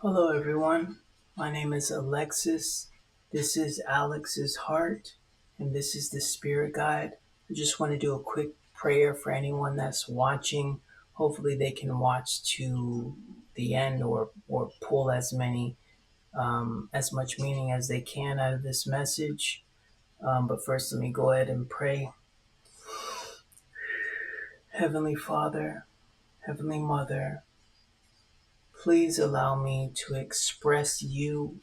Hello, everyone. My name is Alexis. This is Alex's Heart, and this is the Spirit Guide. I just want to do a quick prayer for anyone that's watching. Hopefully, they can watch to the end or pull as much meaning as they can out of this message. But first, let me go ahead and pray. Heavenly Father, Heavenly Mother, please allow me to express you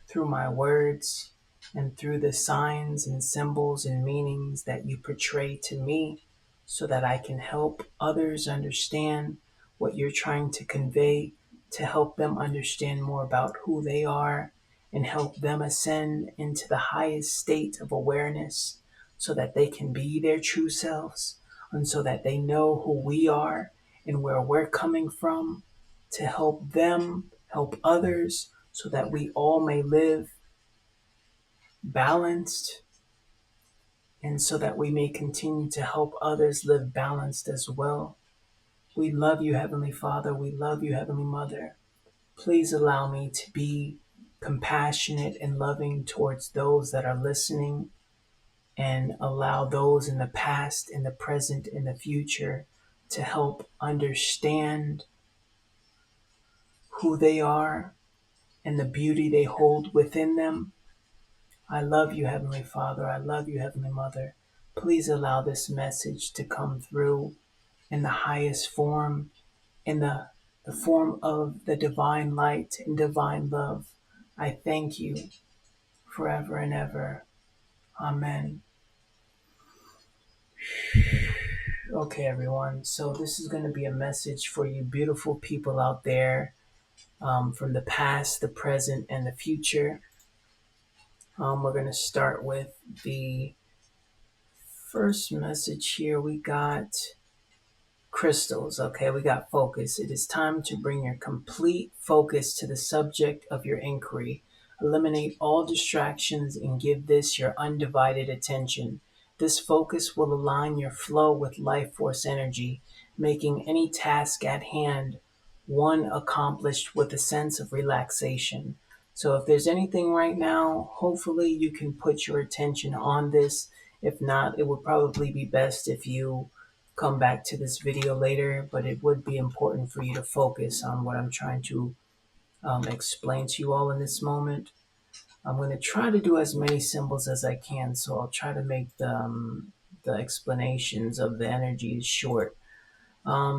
through my words and through the signs and symbols and meanings that you portray to me so that I can help others understand what you're trying to convey, to help them understand more about who they are and help them ascend into the highest state of awareness so that they can be their true selves and so that they know who we are and where we're coming from, to help them help others so that we all may live balanced and so that we may continue to help others live balanced as well. We love you, Heavenly Father. We love you, Heavenly Mother. Please allow me to be compassionate and loving towards those that are listening, and allow those in the past, in the present, in the future to help understand who they are and the beauty they hold within them. I love you, Heavenly Father. I love you, Heavenly Mother. Please allow this message to come through in the highest form, in the form of the divine light and divine love. I thank you forever and ever. Amen. Okay, everyone. So this is going to be a message for you beautiful people out there, from the past, the present, and the future. We're going to start with the first message here. We got crystals. Okay, we got focus. It is time to bring your complete focus to the subject of your inquiry. Eliminate all distractions and give this your undivided attention. This focus will align your flow with life force energy, making any task at hand one accomplished with a sense of relaxation. So if there's anything right now, hopefully you can put your attention on this. If not, it would probably be best if you come back to this video later, but it would be important for you to focus on what I'm trying to explain to you all in this moment. I'm going to try to do as many symbols as I can, so I'll try to make the explanations of the energies short.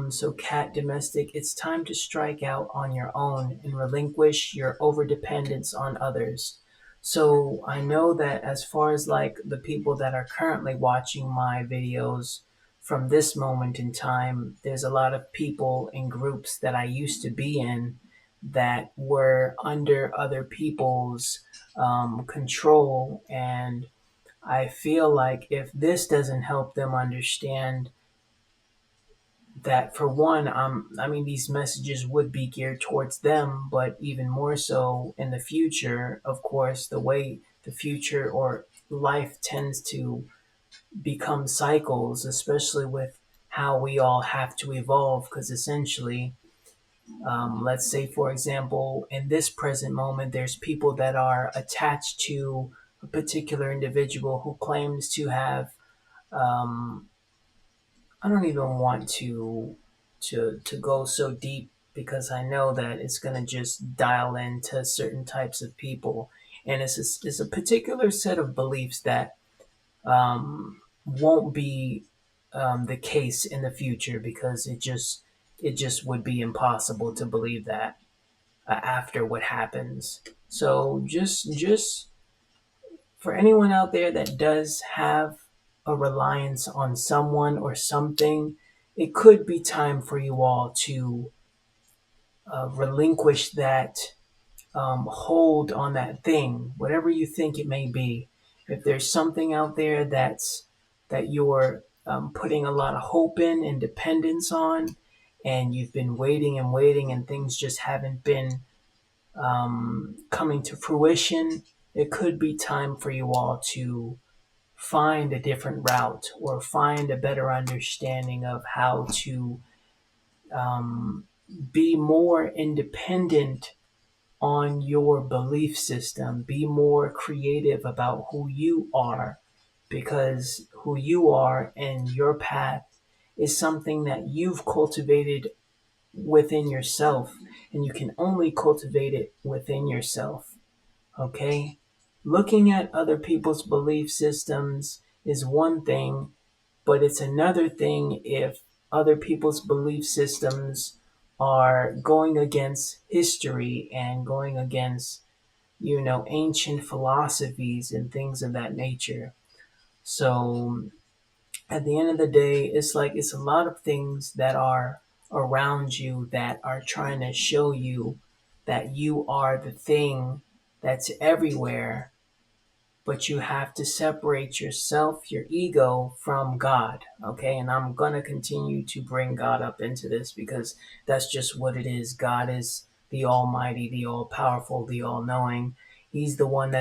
So cat domestic, it's time to strike out on your own and relinquish your overdependence on others. So I know that as far as like the people that are currently watching my videos from this moment in time, there's a lot of people in groups that I used to be in that were under other people's control. And I feel like if this doesn't help them understand that, for one, I mean, these messages would be geared towards them, but even more so in the future, of course, the way the future or life tends to become cycles, especially with how we all have to evolve, because essentially, let's say, for example, in this present moment, there's people that are attached to a particular individual who claims to have, um, I don't even want to go so deep because I know that it's going to just dial into certain types of people, and it's a particular set of beliefs that won't be the case in the future, because it just would be impossible to believe that after what happens. So just for anyone out there that does have a reliance on someone or something, it could be time for you all to relinquish that hold on that thing, whatever you think it may be. If there's something out there that you're putting a lot of hope in and dependence on, and you've been waiting and waiting, and things just haven't been coming to fruition, it could be time for you all to find a different route or find a better understanding of how to um, be more independent on your belief system. Be more creative about who you are, because who you are and your path is something that you've cultivated within yourself, and you can only cultivate it within yourself. Okay? Looking at other people's belief systems is one thing, but it's another thing if other people's belief systems are going against history and going against, ancient philosophies and things of that nature. So at the end of the day, it's like it's a lot of things that are around you that are trying to show you that you are the thing that's everywhere, but you have to separate yourself, your ego, from God. Okay. And I'm going to continue to bring God up into this because that's just what it is. God is the Almighty, the All Powerful, the All Knowing. He's the one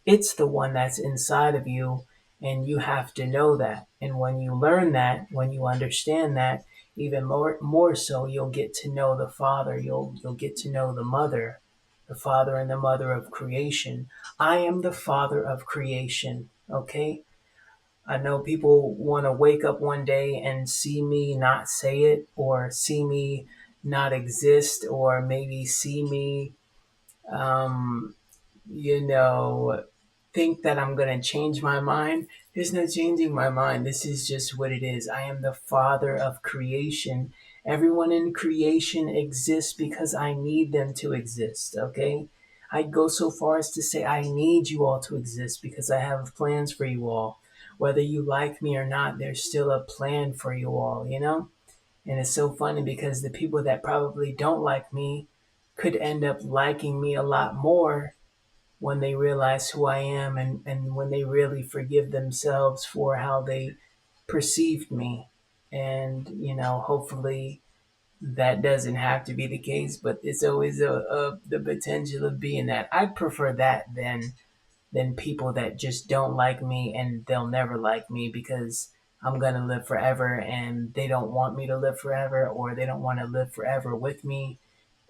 it's the one that's inside of you. And you have to know that. And when you learn that, when you understand that, even more so, you'll get to know the Father. You'll get to know the Father and the Mother of creation. I am the Father of creation. Okay? I know people want to wake up one day and see me not say it, or see me not exist, or maybe see me, um, you know, think that I'm going to change my mind. There's no changing my mind. This is just what it is. I am the Father of creation. Everyone in creation exists because I need them to exist, okay? I'd go so far as to say I need you all to exist because I have plans for you all. Whether you like me or not, there's still a plan for you all, you know? And it's so funny because the people that probably don't like me could end up liking me a lot more when they realize who I am, and when they really forgive themselves for how they perceived me. And, hopefully that doesn't have to be the case, but it's always the potential of being that. I'd prefer that than people that just don't like me and they'll never like me because I'm going to live forever and they don't want me to live forever, or they don't want to live forever with me.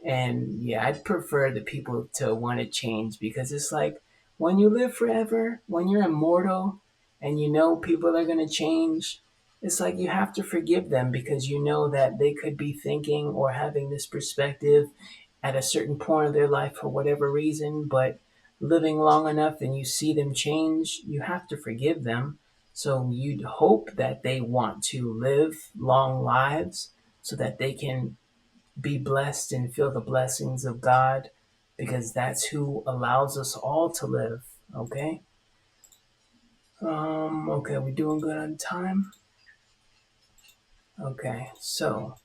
And yeah, I'd prefer the people to want to change, because it's like when you live forever, when you're immortal and you know people are going to change, it's like you have to forgive them because you know that they could be thinking or having this perspective at a certain point of their life for whatever reason, but living long enough and you see them change, you have to forgive them. So you'd hope that they want to live long lives so that they can be blessed and feel the blessings of God, because that's who allows us all to live. Okay. Okay, we doing good on time? Okay, so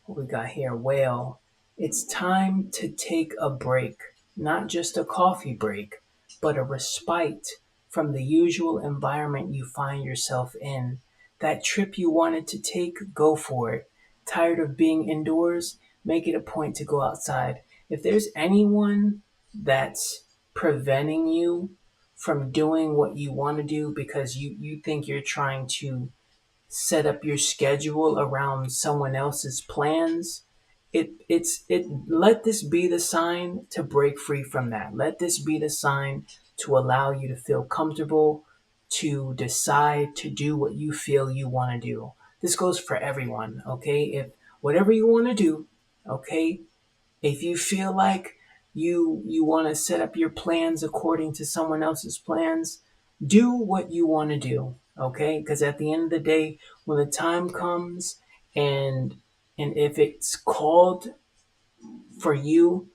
what we got here? Whale. It's time to take a break. Not just a coffee break, but a respite from the usual environment you find yourself in. That trip you wanted to take, go for it. Tired of being indoors? Make it a point to go outside. If there's anyone that's preventing you from doing what you want to do because you think you're trying to set up your schedule around someone else's plans, it let this be the sign to break free from that. Let this be the sign to allow you to feel comfortable, to decide to do what you feel you want to do. This goes for everyone. Okay, if whatever you want to do, okay, if you feel like you want to set up your plans according to someone else's plans, do what you want to do, okay? Because at the end of the day, when the time comes, and if it's called for you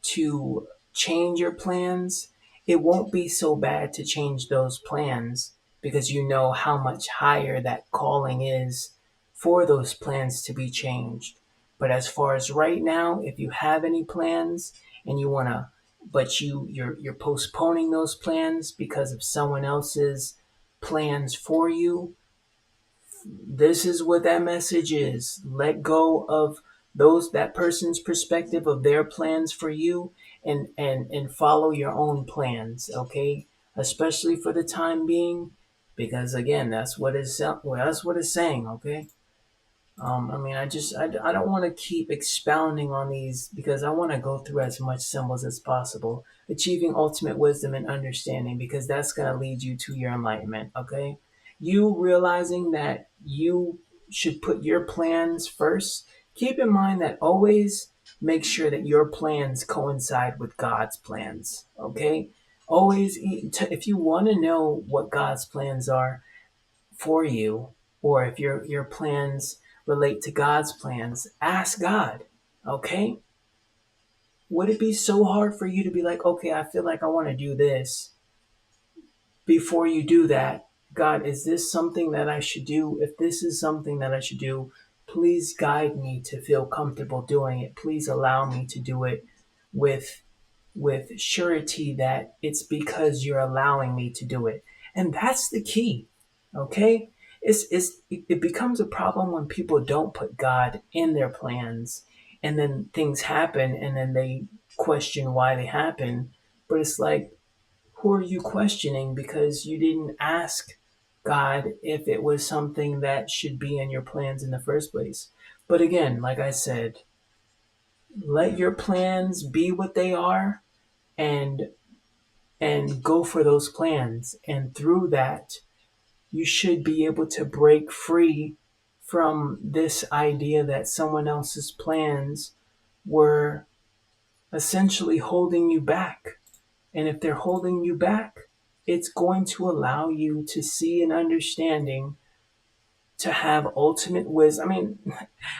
to change your plans, it won't be so bad to change those plans, because you know how much higher that calling is for those plans to be changed. But as far as right now, if you have any plans and you want to, but you're postponing those plans because of someone else's plans for you, this is what that message is. Let go of that person's perspective of their plans for you, and follow your own plans, okay? Especially for the time being, because again, that's what it's saying, okay? I mean, I don't want to keep expounding on these because I want to go through as much symbols as possible. Achieving ultimate wisdom and understanding, because that's going to lead you to your enlightenment, okay? You realizing that you should put your plans first. Keep in mind that always make sure that your plans coincide with God's plans, okay? Always, if you want to know what God's plans are, for you, or if your plans relate to God's plans, ask God. Okay? Would it be so hard for you to be like, okay, I feel like I want to do this? Before you do that, God, is this something that I should do? If this is something that I should do, please guide me to feel comfortable doing it. Please allow me to do it with surety that it's because you're allowing me to do it. And that's the key. Okay? It becomes a problem when people don't put God in their plans, and then things happen and then they question why they happen. But it's like, who are you questioning because you didn't ask God if it was something that should be in your plans in the first place? But again, like I said, let your plans be what they are, and go for those plans. And through that, you should be able to break free from this idea that someone else's plans were essentially holding you back. And if they're holding you back, it's going to allow you to see an understanding, to have ultimate wisdom. I mean,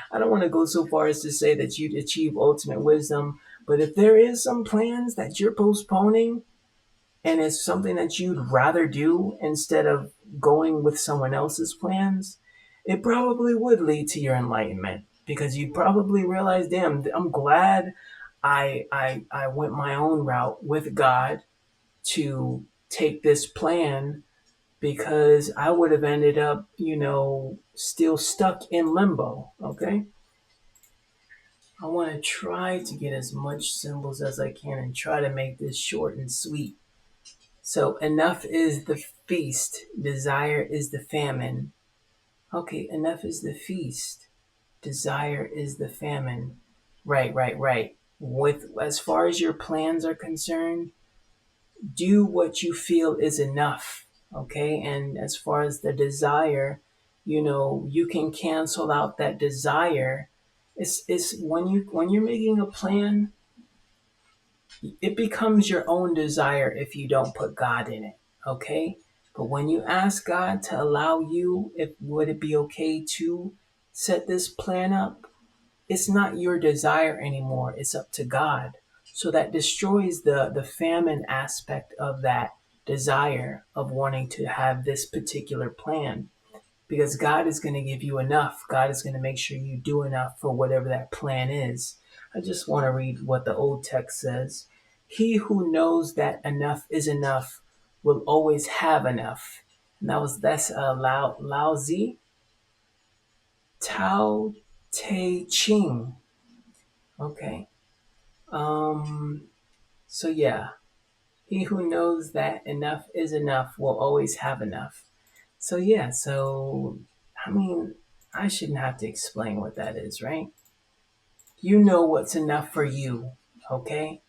I don't want to go so far as to say that you'd achieve ultimate wisdom, but if there is some plans that you're postponing, and it's something that you'd rather do instead of going with someone else's plans, it probably would lead to your enlightenment, because you'd probably realize, damn, I'm glad I went my own route with God to take this plan, because I would have ended up, still stuck in limbo. Okay. I want to try to get as much symbols as I can and try to make this short and sweet. So enough is the feast, desire is the famine. Okay, enough is the feast, desire is the famine. Right, right, right. With as far as your plans are concerned, do what you feel is enough. Okay, and as far as the desire, you can cancel out that desire. It's when you're making a plan, it becomes your own desire if you don't put God in it, okay? But when you ask God to allow you, if would it be okay to set this plan up, it's not your desire anymore. It's up to God. So that destroys the famine aspect of that desire of wanting to have this particular plan, because God is going to give you enough. God is going to make sure you do enough for whatever that plan is. I just want to read what the old text says. He who knows that enough is enough will always have enough. And that's Lao Zi, Tao Te Ching. Okay. So yeah, he who knows that enough is enough will always have enough. So yeah, so I mean, I shouldn't have to explain what that is, right? You know what's enough for you, okay?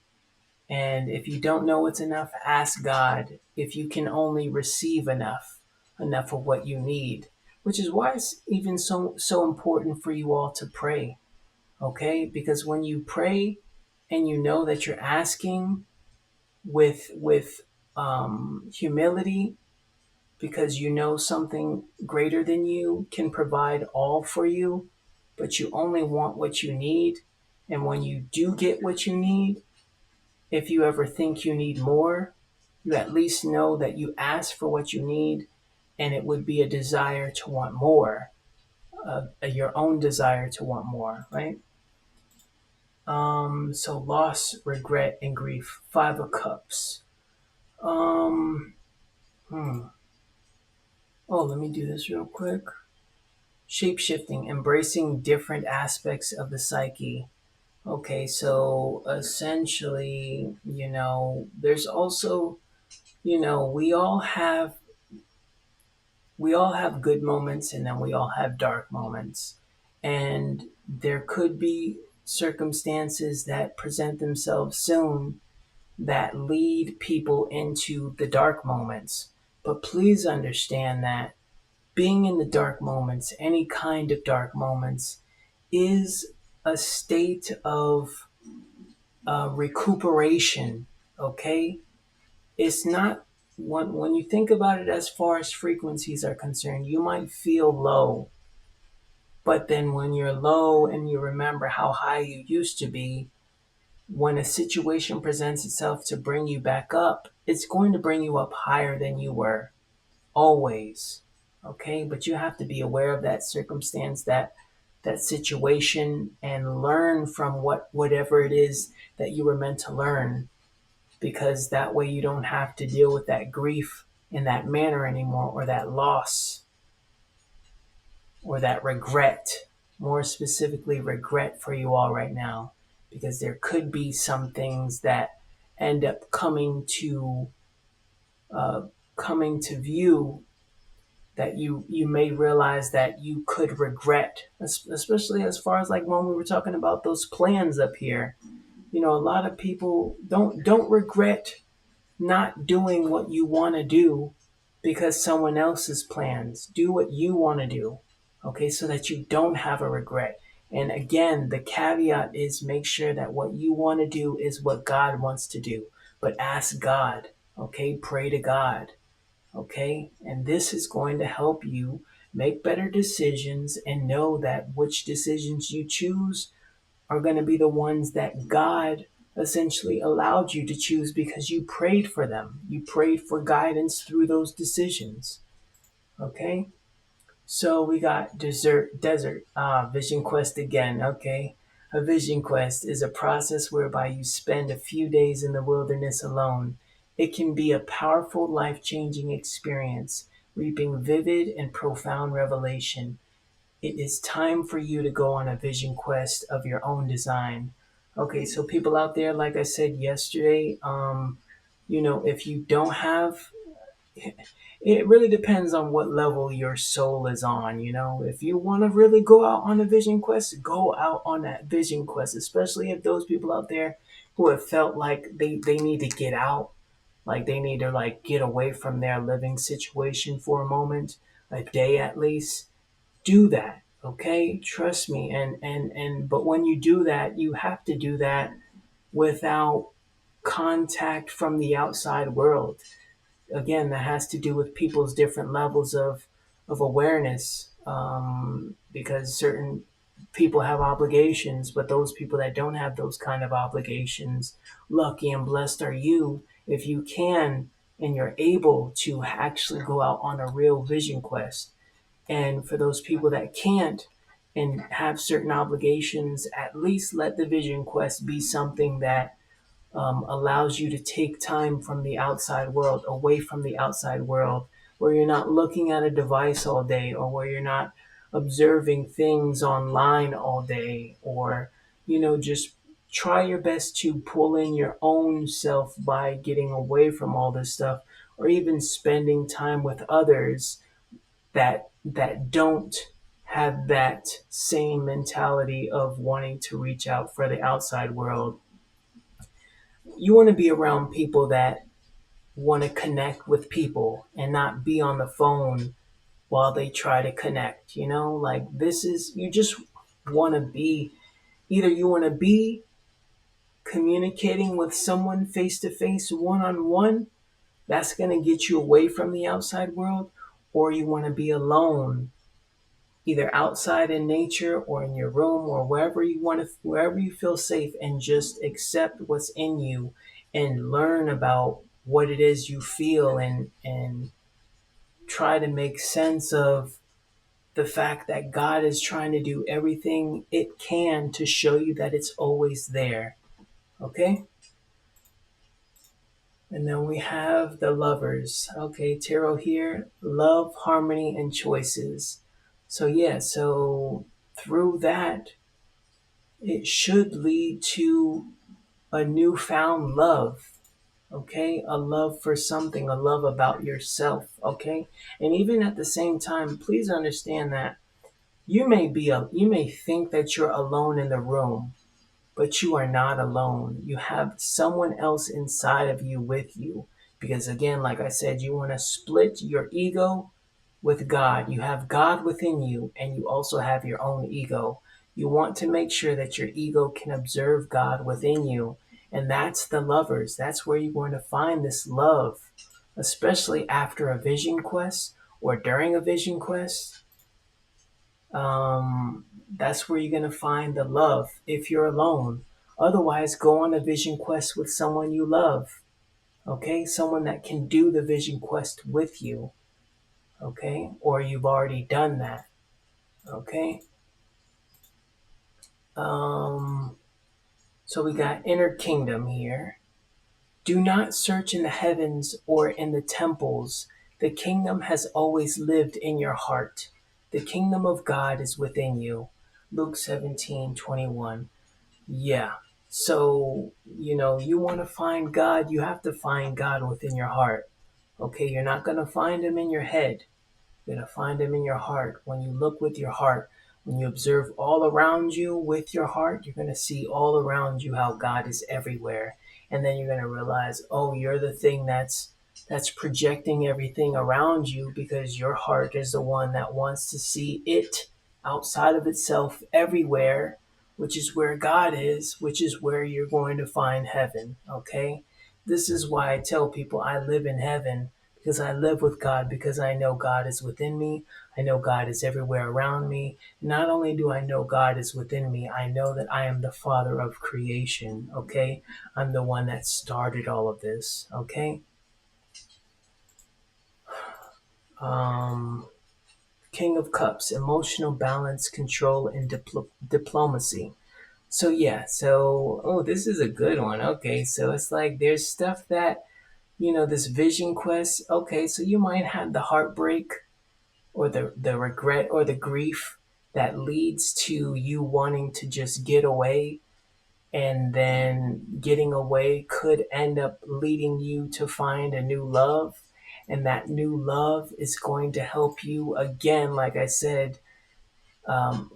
And if you don't know what's enough, ask God if you can only receive enough of what you need, which is why it's even so important for you all to pray, okay? Because when you pray and you know that you're asking with humility, because you know something greater than you can provide all for you, but you only want what you need. And when you do get what you need, if you ever think you need more, you at least know that you asked for what you need, and it would be a desire to want more, your own desire to want more, right? So loss, regret, and grief. Five of Cups. Um, hmm. Oh, let me do this real quick. Shape-shifting, embracing different aspects of the psyche. Okay, so essentially, there's also, we all have good moments, and then we all have dark moments. And there could be circumstances that present themselves soon that lead people into the dark moments. But please understand that being in the dark moments, any kind of dark moments, is a state of recuperation. Okay, it's not when you think about it as far as frequencies are concerned. You might feel low, but then when you're low and you remember how high you used to be, when a situation presents itself to bring you back up, it's going to bring you up higher than you were, always. Okay, but you have to be aware of that circumstance, that situation, and learn from whatever it is that you were meant to learn, because that way you don't have to deal with that grief in that manner anymore, or that loss, or that regret. More specifically, regret for you all right now, because there could be some things that end up uh, coming to view, that you may realize that you could regret, especially as far as like when we were talking about those plans up here. A lot of people don't regret not doing what you want to do because someone else's plans. Do what you want to do, okay, so that you don't have a regret. And again, the caveat is make sure that what you want to do is what God wants to do. But ask God, okay? Pray to God, okay? And this is going to help you make better decisions and know that which decisions you choose are going to be the ones that God essentially allowed you to choose because you prayed for them. You prayed for guidance through those decisions. Okay? So we got desert, vision quest again. Okay? A vision quest is a process whereby you spend a few days in the wilderness alone. It can be a powerful, life-changing experience, reaping vivid and profound revelation. It is time for you to go on a vision quest of your own design. Okay, so people out there, like I said yesterday, if you don't have, it really depends on what level your soul is on. If you want to really go out on a vision quest, go out on that vision quest, especially if those people out there who have felt like they need to get out, like they need to like get away from their living situation for a moment, a day at least. Do that, okay? Trust me. And but when you do that, you have to do that without contact from the outside world. Again, that has to do with people's different levels of awareness, because certain people have obligations, but those people that don't have those kind of obligations, lucky and blessed are you if you can and you're able to actually go out on a real vision quest. And for those people that can't and have certain obligations, at least let the vision quest be something that allows you to take time from the outside world, away from the outside world, where you're not looking at a device all day, or where you're not observing things online all day, or, just try your best to pull in your own self by getting away from all this stuff, or even spending time with others that don't have that same mentality of wanting to reach out for the outside world. You want to be around people that want to connect with people and not be on the phone while they try to connect. Like this is, you just want to be, either you want to be communicating with someone face to face, one on one, that's going to get you away from the outside world, or you want to be alone, either outside in nature or in your room or wherever you feel safe, and just accept what's in you and learn about what it is you feel, and try to make sense of the fact that God is trying to do everything it can to show you that it's always there. Okay? And then we have the lovers. Okay, tarot here, love, harmony, and choices. So yeah, so through that, it should lead to a newfound love. Okay, a love for something, a love about yourself. Okay, and even at the same time, please understand that You may think that you're alone in the room, but you are not alone. You have someone else inside of you with you. Because again, like I said, you want to split your ego with God. You have God within you, and you also have your own ego. You want to make sure that your ego can observe God within you. And that's the lovers. That's where you're going to find this love, especially after a vision quest or during a vision quest. That's where you're going to find the love if you're alone. Otherwise, go on a vision quest with someone you love. Okay? Someone that can do the vision quest with you. Okay? Or you've already done that. Okay? Um, so we got inner kingdom here. Do not search in the heavens or in the temples. The kingdom has always lived in your heart. The kingdom of God is within you. Luke 17:21. Yeah. So, you want to find God, you have to find God within your heart. Okay, you're not going to find him in your head. You're going to find him in your heart. When you look with your heart, when you observe all around you with your heart, you're going to see all around you how God is everywhere. And then you're going to realize, oh, you're the thing that's projecting everything around you, because your heart is the one that wants to see it outside of itself everywhere, which is where God is, which is where you're going to find heaven. Okay? This is why I tell people I live in heaven, because I live with God, because I know God is within me. I know God is everywhere around me. Not only do I know God is within me, I know that I am the father of creation, okay? I'm the one that started all of this, okay? Um, King of Cups, emotional balance, control, and diplomacy. So yeah, oh, this is a good one. Okay, so it's like there's stuff that, this vision quest. Okay, so you might have the heartbreak, or the regret or the grief that leads to you wanting to just get away, and then getting away could end up leading you to find a new love, and that new love is going to help you again, like I said,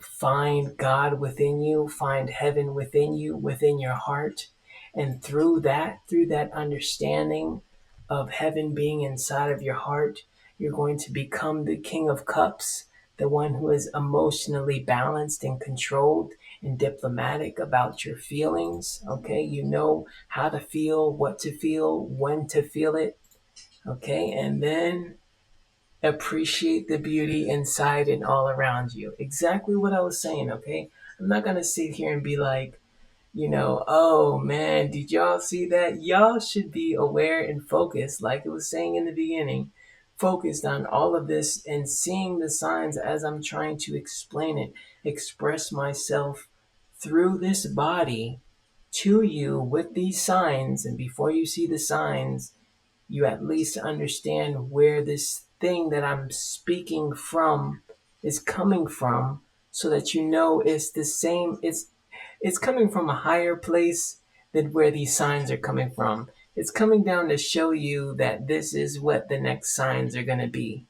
find God within you, find heaven within you, within your heart. And through that understanding of heaven being inside of your heart, you're going to become the King of Cups, the one who is emotionally balanced and controlled and diplomatic about your feelings. Okay, you know how to feel, what to feel, when to feel it. Okay, and then appreciate the beauty inside and all around you. Exactly what I was saying, okay? I'm not gonna sit here and be like, oh man, did y'all see that? Y'all should be aware and focused, like it was saying in the beginning, focused on all of this and seeing the signs as I'm trying to explain it, express myself through this body to you with these signs. And before you see the signs, you at least understand where this thing that I'm speaking from is coming from, so that you know it's the same. It's coming from a higher place than where these signs are coming from. It's coming down to show you that this is what the next signs are going to be.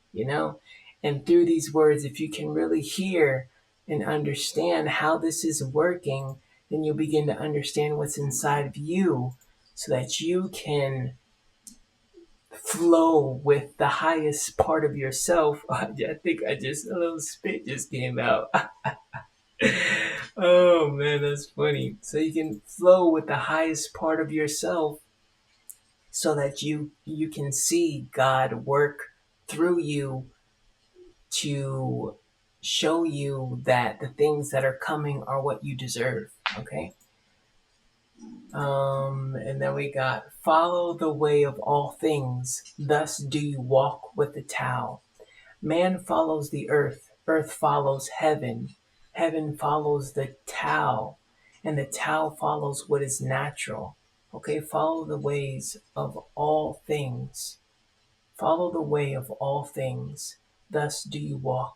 And through these words, if you can really hear and understand how this is working, then you'll begin to understand what's inside of you, so that you can flow with the highest part of yourself. I think a little spit just came out. Oh man, that's funny. So you can flow with the highest part of yourself, so that you can see God work through you to show you that the things that are coming are what you deserve. Okay. And then we got follow the way of all things, thus do you walk with the Tao. Man follows the earth, earth follows heaven, heaven follows the Tao, and the Tao follows what is natural. Okay, follow the ways of all things. Follow the way of all things. Thus do you walk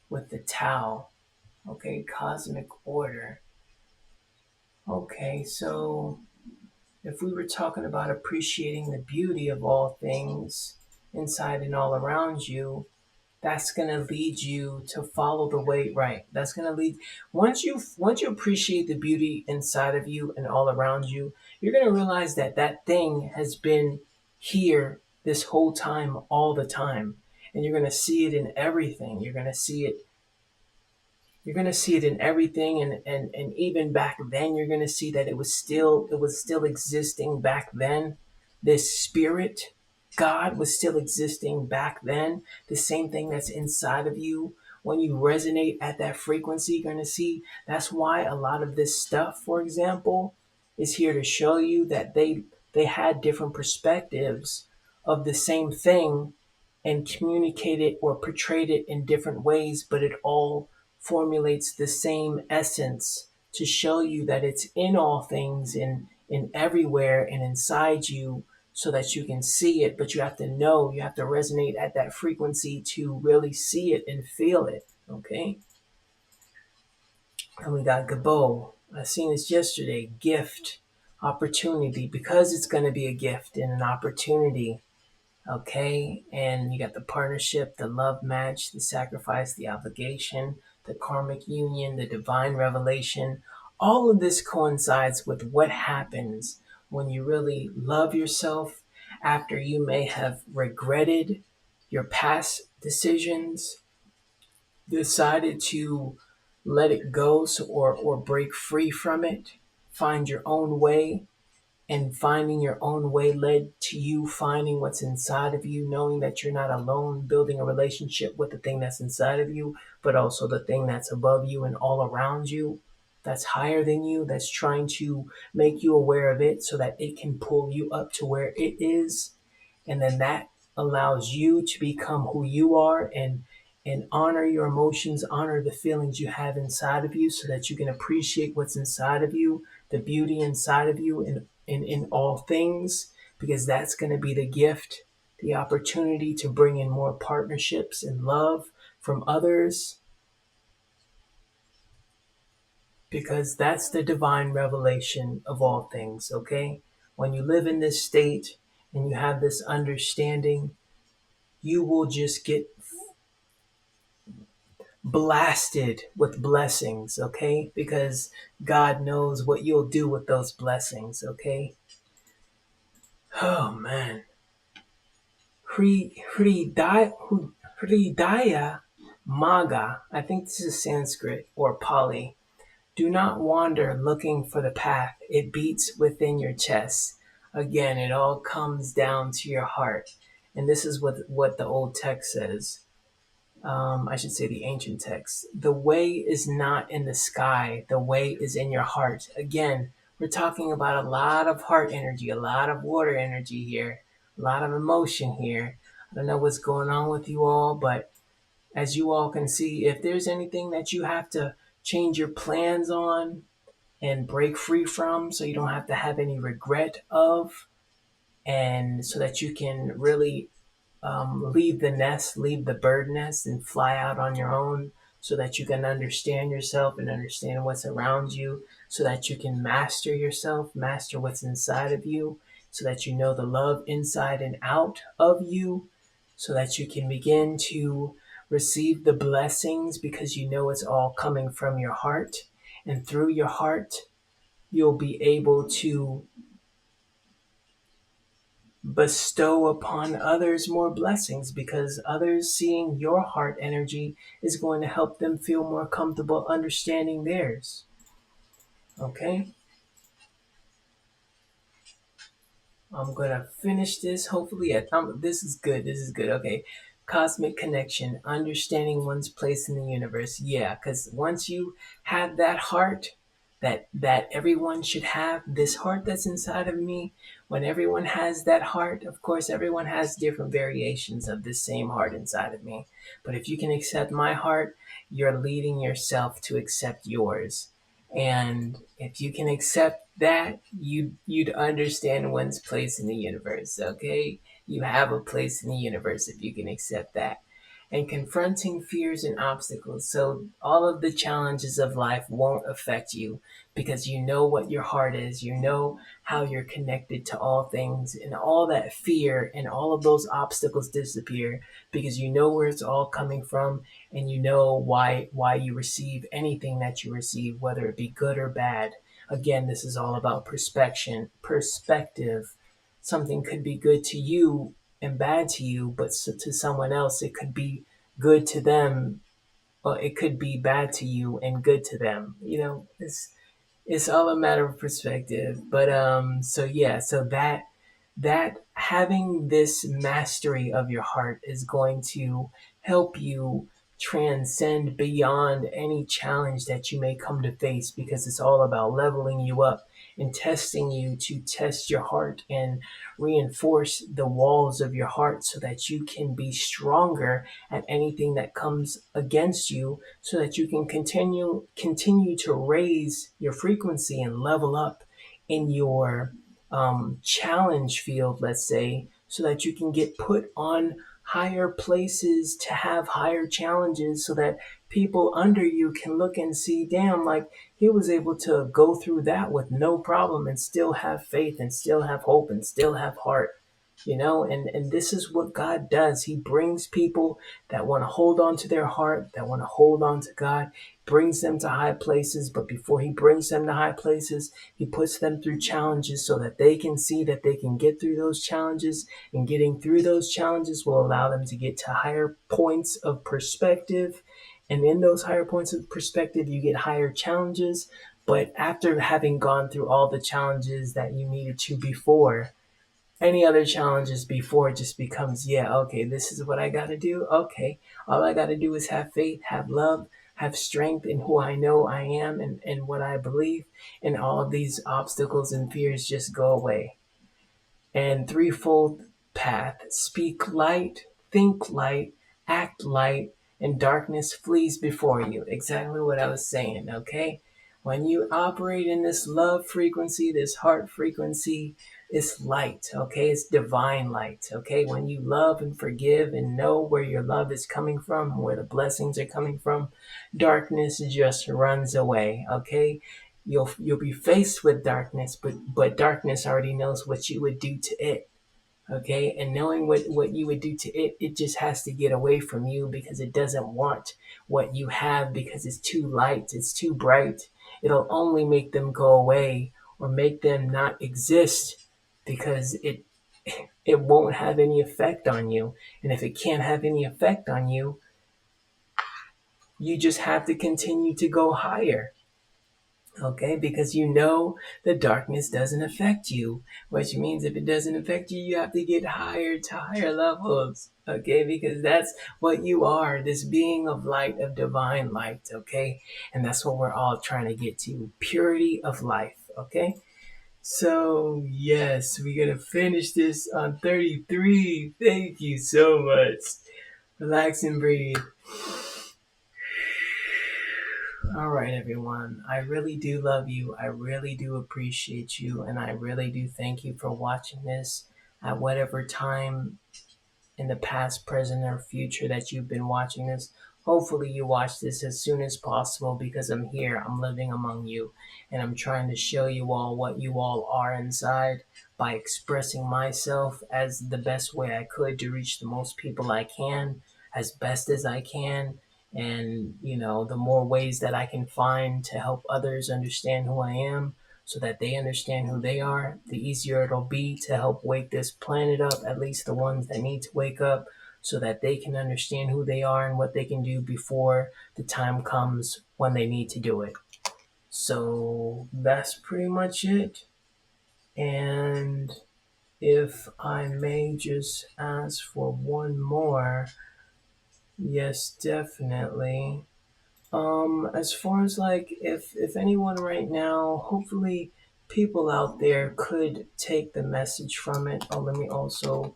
with the Tao. Okay, cosmic order. Okay, so if we were talking about appreciating the beauty of all things inside and all around you, that's going to lead you to follow the way right. That's going to lead once you appreciate the beauty inside of you and all around you, you're going to realize that that thing has been here this whole time, all the time. And you're going to see it in everything. You're going to see it in everything, and even back then you're going to see that it was still existing back then. This spirit, God, was still existing back then. The same thing that's inside of you, when you resonate at that frequency, you're going to see that's why a lot of this stuff, for example, is here to show you that they had different perspectives of the same thing and communicated or portrayed it in different ways, but it all formulates the same essence to show you that it's in all things, in everywhere and inside you, so that you can see it. But you have to know, you have to resonate at that frequency to really see it and feel it. Okay. And we got Gabo. I seen this yesterday. Gift, opportunity, because it's going to be a gift and an opportunity. Okay, and you got the partnership, the love match, the sacrifice, the obligation, the karmic union, the divine revelation. All of this coincides with what happens when you really love yourself after you may have regretted your past decisions, decided to let it go, or break free from it, find your own way, and finding your own way led to you finding what's inside of you, knowing that you're not alone, building a relationship with the thing that's inside of you, but also the thing that's above you and all around you, that's higher than you, that's trying to make you aware of it so that it can pull you up to where it is. And then that allows you to become who you are, and honor your emotions, honor the feelings you have inside of you, so that you can appreciate what's inside of you, the beauty inside of you, in all things, because that's going to be the gift, the opportunity to bring in more partnerships and love from others, because that's the divine revelation of all things. Okay, when you live in this state and you have this understanding, you will just get blasted with blessings. Okay, because God knows what you'll do with those blessings. Okay. Oh man. Hridaya Maga, I think this is Sanskrit or Pali. Do not wander looking for the path. It beats within your chest. Again, it all comes down to your heart. And this is what the old text says. I should say the ancient text. The way is not in the sky. The way is in your heart. Again, we're talking about a lot of heart energy, a lot of water energy here, a lot of emotion here. I don't know what's going on with you all, but as you all can see, if there's anything that you have to change your plans on and break free from, so you don't have to have any regret of, and so that you can really leave the nest, leave the bird nest, and fly out on your own, so that you can understand yourself and understand what's around you, so that you can master yourself, master what's inside of you, so that you know the love inside and out of you, so that you can begin to receive the blessings, because you know it's all coming from your heart. And through your heart, you'll be able to bestow upon others more blessings, because others seeing your heart energy is going to help them feel more comfortable understanding theirs. Okay? I'm gonna finish this. Hopefully, this is good. This is good. Okay. Cosmic connection, understanding one's place in the universe. Yeah, because once you have that heart, that everyone should have, this heart that's inside of me. When everyone has that heart, of course, everyone has different variations of this same heart inside of me. But if you can accept my heart, you're leading yourself to accept yours. And if you can accept that, you'd understand one's place in the universe. Okay, you have a place in the universe if you can accept that. and confronting fears and obstacles. So all of the challenges of life won't affect you because you know what your heart is. You know how you're connected to all things, and all that fear and all of those obstacles disappear because you know where it's all coming from, and you know why you receive anything that you receive, whether it be good or bad. Again, this is all about perspective. Something could be good to you and bad to you, but to someone else, it could be good to them, or it could be bad to you and good to them. It's all a matter of perspective. But so yeah, so that having this mastery of your heart is going to help you transcend beyond any challenge that you may come to face, because it's all about leveling you up and testing you to test your heart and reinforce the walls of your heart so that you can be stronger at anything that comes against you, so that you can continue to raise your frequency and level up in your challenge field, let's say, so that you can get put on higher places to have higher challenges, so that people under you can look and see, damn, like he was able to go through that with no problem and still have faith and still have hope and still have heart. And this is what God does. He brings people that want to hold on to their heart, that want to hold on to God, brings them to high places. But before he brings them to high places, he puts them through challenges so that they can see that they can get through those challenges. And getting through those challenges will allow them to get to higher points of perspective. And in those higher points of perspective, you get higher challenges. But after having gone through all the challenges that you needed to before, any other challenges before just becomes, yeah, okay, this is what I got to do. Okay, all I got to do is have faith, have love, have strength in who I know I am, and what I believe, and all of these obstacles and fears just go away. And threefold path: speak light, think light, act light, and darkness flees before you. Exactly what I was saying, okay? When you operate in this love frequency, this heart frequency, it's light, okay? It's divine light, okay? When you love and forgive and know where your love is coming from, where the blessings are coming from, darkness just runs away, okay? You'll be faced with darkness, but darkness already knows what you would do to it. Okay, and knowing what you would do to it, it just has to get away from you because it doesn't want what you have, because it's too light, it's too bright. It'll only make them go away or make them not exist, because it won't have any effect on you. And if it can't have any effect on you, you just have to continue to go higher. Okay, because you know the darkness doesn't affect you, which means if it doesn't affect you, you have to get higher to higher levels. Okay, because that's what you are, this being of light, of divine light. Okay, and that's what we're all trying to get to, purity of life. Okay, so yes, we're gonna finish this on 33. Thank you so much. Relax and breathe. All right, everyone. I really do love you. I really do appreciate you. And I really do thank you for watching this at whatever time in the past, present, or future that you've been watching this. Hopefully, you watch this as soon as possible, because I'm here. I'm living among you. And I'm trying to show you all what you all are inside by expressing myself as the best way I could to reach the most people I can, as best as I can. And, the more ways that I can find to help others understand who I am, so that they understand who they are, the easier it'll be to help wake this planet up, at least the ones that need to wake up, so that they can understand who they are and what they can do before the time comes when they need to do it. So that's pretty much it. And if I may just ask for one more, yes, definitely. As far as like, if anyone right now, hopefully people out there could take the message from it. Oh, let me also,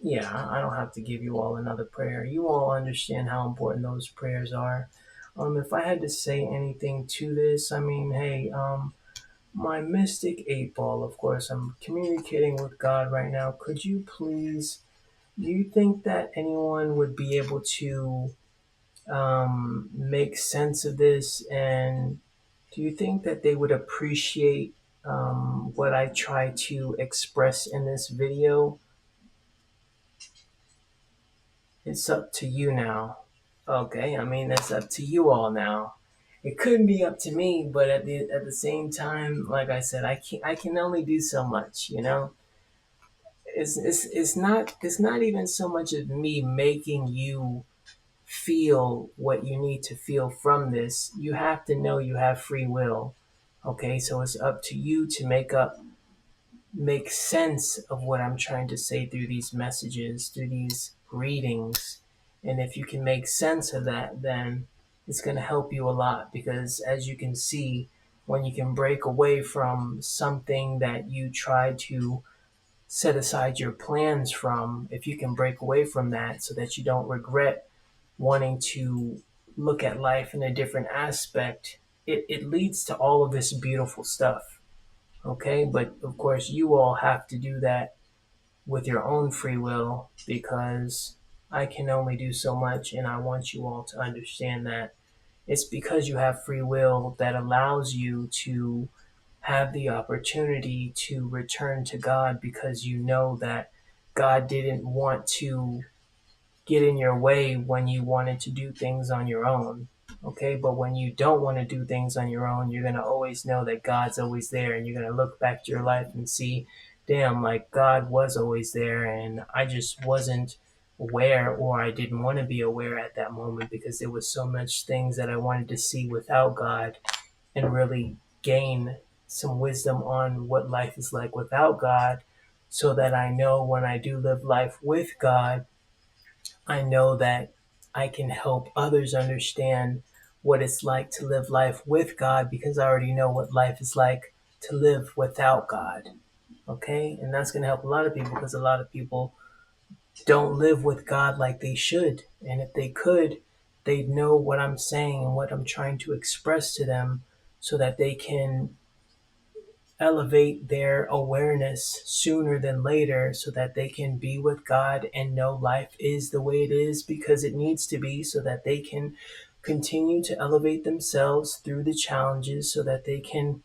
yeah, I don't have to give you all another prayer. You all understand how important those prayers are. If I had to say anything to this, I mean, hey, my mystic 8 ball, of course, I'm communicating with God right now. Could you please Do you think that anyone would be able to make sense of this? And do you think that they would appreciate what I try to express in this video? It's up to you now. Okay, I mean, that's up to you all now. It couldn't be up to me, but at the same time, like I said, I can only do so much, you know. It's not even so much of me making you feel what you need to feel from this. You have to know you have free will. Okay, so it's up to you to make sense of what I'm trying to say through these messages, through these readings. And if you can make sense of that, then it's going to help you a lot, because as you can see, when you can break away from something that you try to set aside your plans from, if you can break away from that so that you don't regret wanting to look at life in a different aspect, it leads to all of this beautiful stuff. Okay, but of course, you all have to do that with your own free will, because I can only do so much, and I want you all to understand that it's because you have free will that allows you to have the opportunity to return to God, because you know that God didn't want to get in your way when you wanted to do things on your own. Okay, but when you don't want to do things on your own, you're going to always know that God's always there, and you're going to look back to your life and see, damn, like God was always there, and I just wasn't aware, or I didn't want to be aware at that moment, because there was so much things that I wanted to see without God and really gain some wisdom on what life is like without God, so that I know when I do live life with God, I know that I can help others understand what it's like to live life with God, because I already know what life is like to live without God. Okay? And that's going to help a lot of people, because a lot of people don't live with God like they should. And if they could, they'd know what I'm saying and what I'm trying to express to them, so that they can elevate their awareness sooner than later, so that they can be with God and know life is the way it is because it needs to be, so that they can continue to elevate themselves through the challenges, so that they can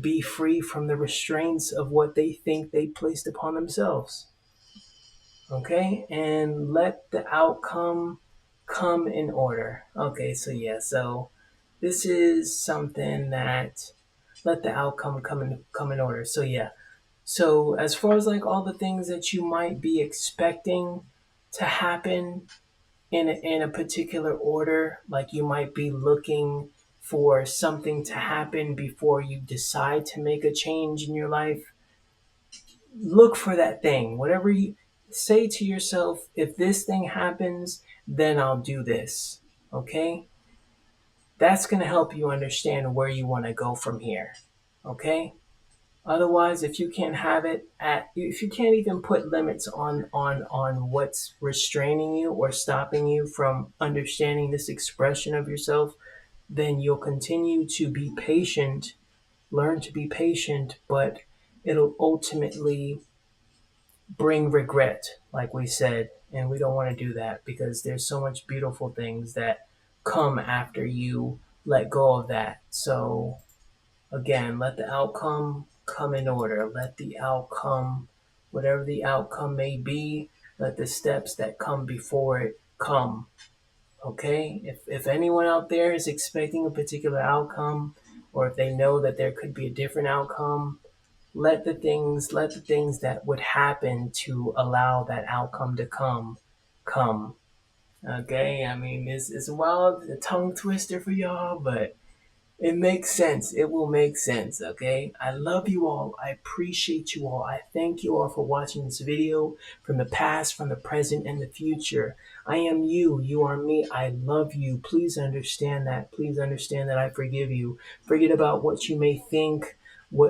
be free from the restraints of what they think they placed upon themselves. Okay, and let the outcome come in order. Okay, so this is something that, let the outcome come in order. So as far as like all the things that you might be expecting to happen in a particular order, like you might be looking for something to happen before you decide to make a change in your life. Look for that thing. Whatever you say to yourself, if this thing happens, then I'll do this. Okay? That's going to help you understand where you want to go from here. Okay? Otherwise, if you can't have it if you can't even put limits on what's restraining you or stopping you from understanding this expression of yourself, then you'll continue to be patient, learn to be patient, but it'll ultimately bring regret, like we said, and we don't want to do that, because there's so much beautiful things that come after you let go of that. So again, let the outcome come in order. Let the outcome, whatever the outcome may be, let the steps that come before it come. Okay? If anyone out there is expecting a particular outcome, or if they know that there could be a different outcome, let the things that would happen to allow that outcome to come. Okay? I mean, it's a wild, a tongue twister for y'all, but it makes sense. It will make sense, okay? I love you all. I appreciate you all. I thank you all for watching this video, from the past, from the present, and the future. I am you. You are me. I love you. Please understand that. Please understand that I forgive you. Forget about what you may think,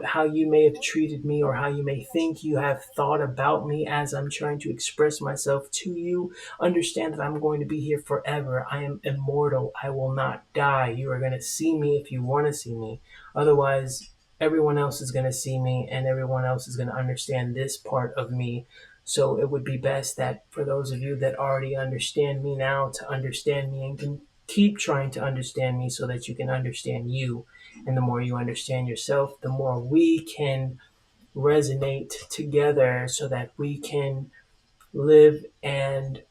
how you may have treated me, or how you may think you have thought about me as I'm trying to express myself to you. Understand that I'm going to be here forever. I am immortal. I will not die. You are going to see me if you want to see me. Otherwise, everyone else is going to see me and everyone else is going to understand this part of me. So it would be best that for those of you that already understand me now to understand me and can keep trying to understand me so that you can understand you. And the more you understand yourself, the more we can resonate together so that we can live and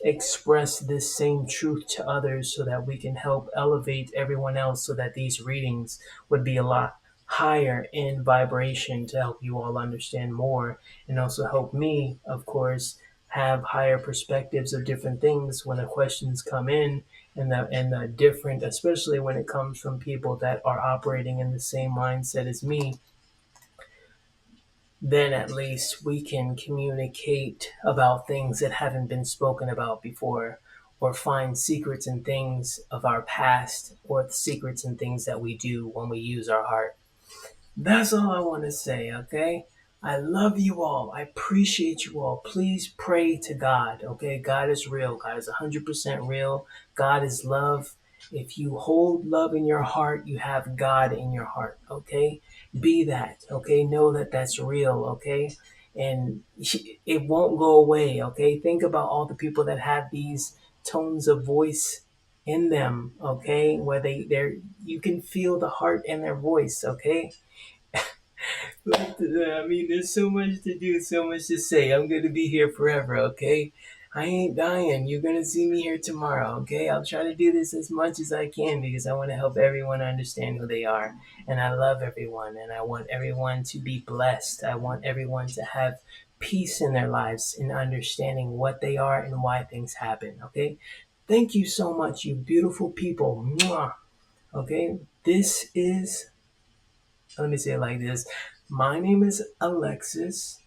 express this same truth to others so that we can help elevate everyone else so that these readings would be a lot higher in vibration to help you all understand more and also help me, of course, have higher perspectives of different things when the questions come in and the different, especially when it comes from people that are operating in the same mindset as me, then at least we can communicate about things that haven't been spoken about before, or find secrets in things of our past, or secrets in things that we do when we use our heart. That's all I want to say, okay? I love you all. I appreciate you all. Please pray to God, okay? God is real. God is 100% real. God is love. If you hold love in your heart, you have God in your heart, okay? Be that, okay? Know that that's real, okay? And it won't go away, okay? Think about all the people that have these tones of voice in them, okay? Where they're you can feel the heart in their voice, okay? I mean, there's so much to do, so much to say. I'm going to be here forever, okay? I ain't dying. You're going to see me here tomorrow, okay? I'll try to do this as much as I can because I want to help everyone understand who they are. And I love everyone, and I want everyone to be blessed. I want everyone to have peace in their lives in understanding what they are and why things happen, okay? Thank you so much, you beautiful people. Mwah. Okay? This is let me say it like this. My name is Alexis.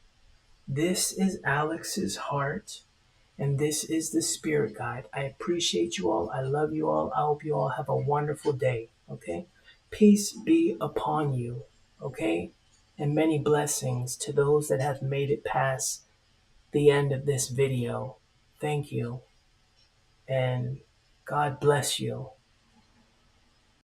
This is Alex's heart. And this is the Spirit Guide. I appreciate you all. I love you all. I hope you all have a wonderful day. Okay? Peace be upon you. Okay? And many blessings to those that have made it past the end of this video. Thank you. And God bless you.